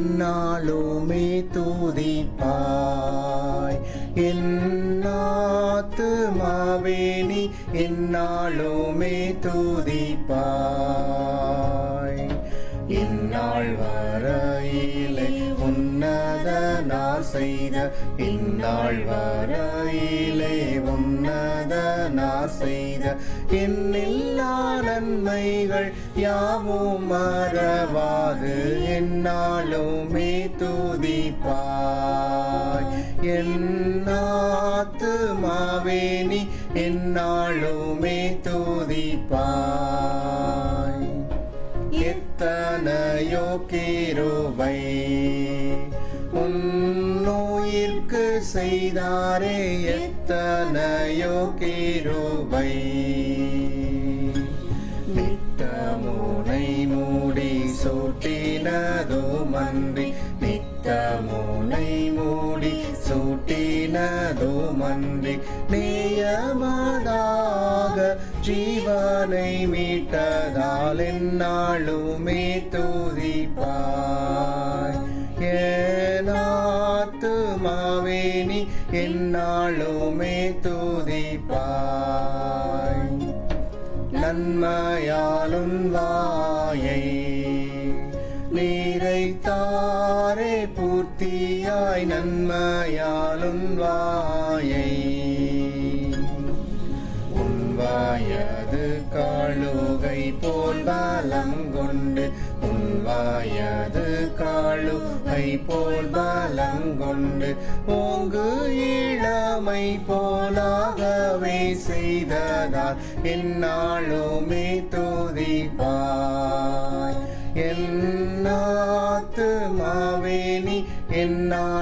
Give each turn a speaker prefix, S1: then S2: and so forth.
S1: என்னாலுமே துதிப்பாய். என்னாத்துமாவே நீ என்னாலுமே துதிப்பாய். இந்நாள் வரையிலே உன்னதனார் செய்த இந்நாள் வரையிலே உன்னதனார் செய்த எண்ணில்லா நன்மைகள் யாவும் மறவாது என்னாலுமே துதிப்பாய். என்னாத்துமாவே நீ என்னாலுமே துதிப்பாய். எத்தனையோ கிருபை உன்னுயிர்க்கு செய்தாரே, எத்தனையோ கிருபை. நித்தமுனை மூடி சூட்டினதுமன்றி நித்தமுனை மூடி சூட்டினதுமன்றி நேயமதாக ஜீவனை மீட்டதால் என்னாலுமே துதிப்பாய். ஏனாத்துமாவே நீ என்னாலுமே துதிப்பாய். நன்மையாலுன் வாயை நீரைத்தாரே பூர்த்தியாய் நன்மையாலுன் வாயை. வயது காளுகை போல் பலம் கொண்டு உன் வயது காளுகை போல் பலம் கொண்டு ஓங்கு இளமை போலாகவே செய்ததால் என்னாலுமே துதிப்பாய். என்னாத்துமாவே நீ என்னாலும்